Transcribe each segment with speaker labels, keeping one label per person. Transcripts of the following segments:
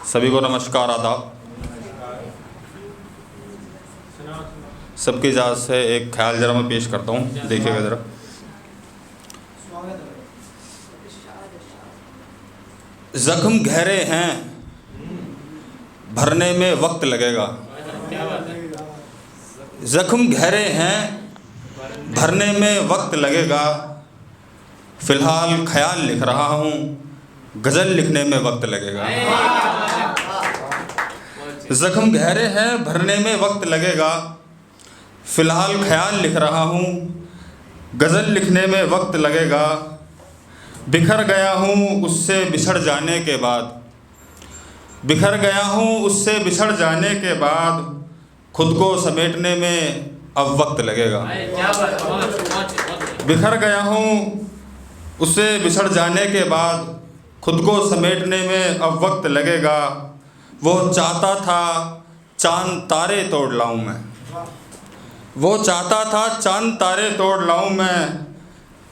Speaker 1: सभी को नमस्कार, आदाब। सबकी इजाज़त से एक ख्याल ज़रा मैं पेश करता हूँ, देखिएगा ज़रा। ज़ख्म गहरे हैं, भरने में वक्त लगेगा। ज़ख्म गहरे हैं, भरने में वक्त लगेगा। फ़िलहाल ख्याल लिख रहा हूँ, गज़ल लिखने में वक्त लगेगा। ज़ख्म गहरे हैं, भरने में वक्त लगेगा। फ़िलहाल ख्याल लिख रहा हूँ, गज़ल लिखने में वक्त लगेगा। बिखर गया हूँ उससे बिछड़ जाने के बाद, बिखर गया हूँ उससे बिछड़ जाने के बाद, खुद को समेटने में अब वक्त लगेगा। बिखर गया हूँ उससे बिछड़ जाने के बाद, खुद को समेटने में अब वक्त लगेगा। वो चाहता था चांद तारे तोड़ लाऊं मैं, वो चाहता था चांद तारे तोड़ लाऊं मैं।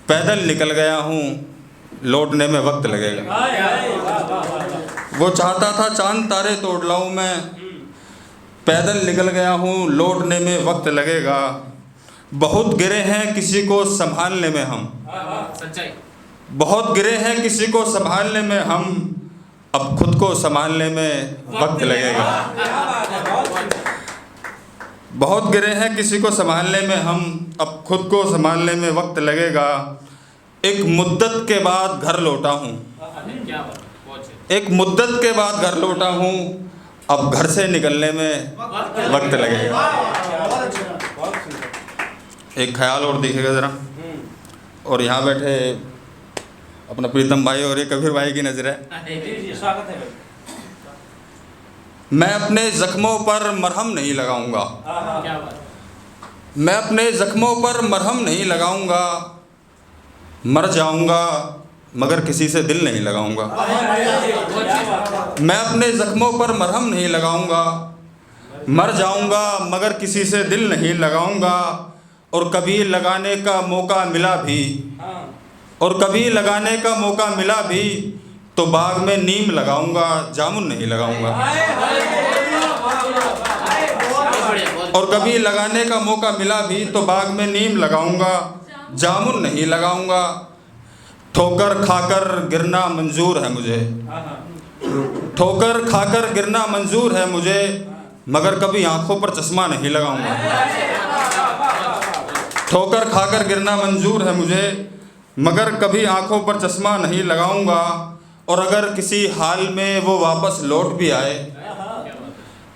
Speaker 1: पैदल निकल गया हूँ, लौटने में वक्त लगेगा। वो चाहता था चांद तारे तोड़ लाऊं मैं, पैदल निकल गया हूँ, लौटने में वक्त लगेगा। बहुत गिरे हैं किसी को संभालने में हम, बहुत गिरे हैं किसी को संभालने में हम, अब खुद को संभालने में वक्त लगेगा। बहुत गिरे हैं किसी को संभालने में हम, अब खुद को संभालने में वक्त लगेगा। एक मुद्दत के बाद घर लौटा हूँ, एक मुद्दत के बाद घर लौटा हूँ, अब घर से निकलने में वक्त लगेगा। एक ख्याल और देखिएगा ज़रा। और यहाँ बैठे अपना प्रीतम भाई और ये कबीर भाई की नज़र है। मैं अपने ज़ख्मों पर मरहम नहीं लगाऊंगा, मैं अपने ज़ख्मों पर मरहम नहीं लगाऊंगा। मर जाऊंगा मगर किसी से दिल नहीं लगाऊंगा। मैं अपने ज़ख्मों पर मरहम नहीं लगाऊंगा, मर जाऊंगा मगर किसी से दिल नहीं लगाऊंगा। और कभी लगाने का मौका मिला भी, और कभी लगाने का मौका मिला भी, तो बाग में नीम लगाऊंगा, जामुन नहीं लगाऊंगा। और कभी लगाने का मौका मिला भी, तो बाग में नीम लगाऊंगा, जामुन नहीं लगाऊंगा। ठोकर खाकर गिरना मंजूर है मुझे, ठोकर खाकर गिरना मंजूर है मुझे, मगर कभी आंखों पर चश्मा नहीं लगाऊंगा। ठोकर खाकर गिरना मंजूर है मुझे, मगर कभी आंखों पर चश्मा नहीं लगाऊंगा। और अगर किसी हाल में वो वापस लौट भी आए,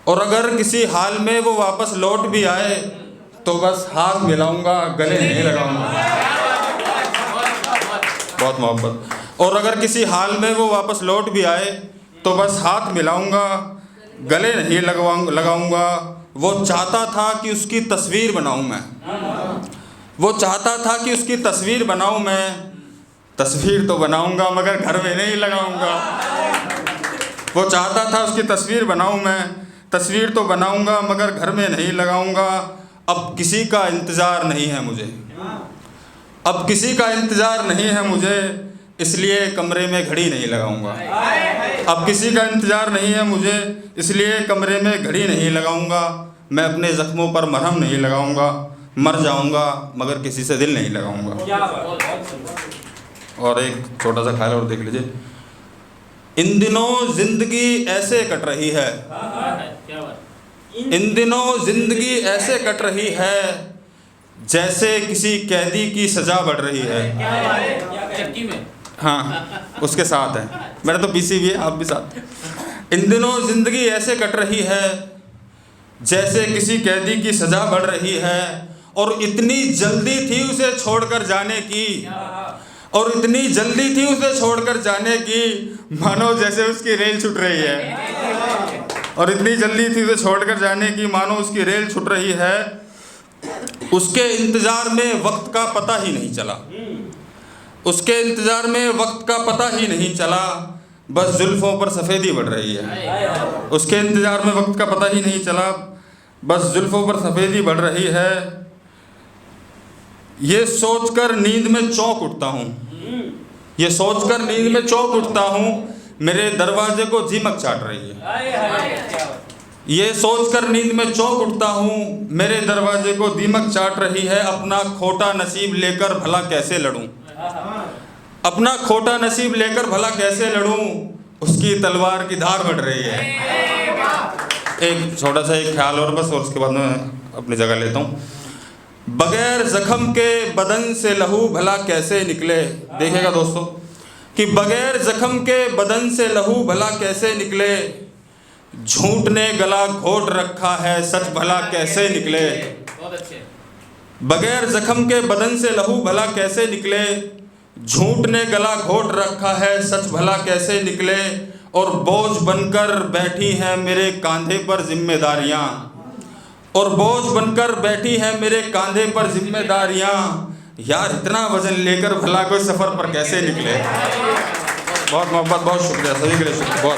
Speaker 1: और अगर किसी हाल में वो वापस लौट भी आए, तो बस हाथ मिलाऊंगा, गले नहीं लगाऊंगा। बहुत मोहब्बत। और अगर किसी हाल में वो वापस लौट भी आए, तो बस हाथ मिलाऊंगा, गले नहीं लगाऊंगा। वो चाहता था कि उसकी तस्वीर बनाऊं मैं, वो चाहता था कि उसकी तस्वीर बनाऊं मैं। तस्वीर तो बनाऊंगा मगर घर में नहीं लगाऊंगा। वो चाहता था उसकी तस्वीर बनाऊं मैं, तस्वीर तो बनाऊंगा मगर घर में नहीं लगाऊंगा। अब किसी का इंतज़ार नहीं है मुझे, अब किसी का इंतज़ार नहीं है मुझे, इसलिए कमरे में घड़ी नहीं लगाऊंगा। अब किसी का इंतज़ार नहीं है मुझे, इसलिए कमरे में घड़ी नहीं लगाऊंगा। मैं अपने ज़ख्मों पर मरहम नहीं लगाऊंगा, मर जाऊंगा मगर किसी से दिल नहीं लगाऊंगा। और एक छोटा सा ख्याल और देख लीजिए। इन दिनों ज़िंदगी ऐसे कट रही है, इन दिनों ज़िंदगी ऐसे कट रही है, जैसे किसी कैदी की सज़ा बढ़ रही है। हाँ, उसके साथ है, मेरा तो पीसी भी है, आप भी साथ। इन दिनों ज़िंदगी ऐसे कट रही है, जैसे किसी कैदी की सज़ा बढ़ रही है। और इतनी जल्दी थी उसे छोड़कर जाने की, और इतनी जल्दी थी उसे छोड़कर जाने की, मानो जैसे उसकी रेल छूट रही है। और इतनी जल्दी थी उसे छोड़कर जाने की, मानो उसकी रेल छूट रही है। उसके इंतज़ार में वक्त का पता ही नहीं चला, उसके इंतज़ार में वक्त का पता ही नहीं चला, बस जुल्फ़ों पर सफ़ेदी बढ़ रही है। उसके इंतज़ार में वक्त का पता ही नहीं चला, बस जुल्फ़ों पर सफ़ेदी बढ़ रही है। ये सोचकर नींद में चौंक उठता हूँ, ये सोचकर नींद में चौंक उठता हूँ, मेरे दरवाजे को दीमक चाट रही है। ये सोचकर नींद में चौंक उठता हूँ, मेरे दरवाजे को दीमक चाट रही है, अपना खोटा नसीब लेकर भला कैसे लड़ूं। अपना खोटा नसीब लेकर भला कैसे लड़ूं, उसकी तलवार की धार बढ़ रही है। एक छोटा सा एक ख्याल और बस, और उसके बाद मैं अपनी जगह लेता हूँ। बगैर जख्म के बदन से लहू भला कैसे निकले। देखिएगा दोस्तों कि बगैर जख्म के बदन से लहू भला कैसे निकले, झूठ ने गला घोट रखा है, सच भला कैसे निकले। बगैर जख्म के बदन से लहू भला कैसे निकले, झूठ ने गला घोट रखा है, सच भला कैसे निकले। और बोझ बनकर बैठी हैं मेरे कांधे पर जिम्मेदारियां, और बोझ बनकर बैठी हैं मेरे कांधे पर जिम्मेदारियां। यार इतना वजन लेकर भला कोई सफ़र पर कैसे निकले। बहुत मोहब्बत, बहुत शुक्रिया सभी के लिए, बहुत।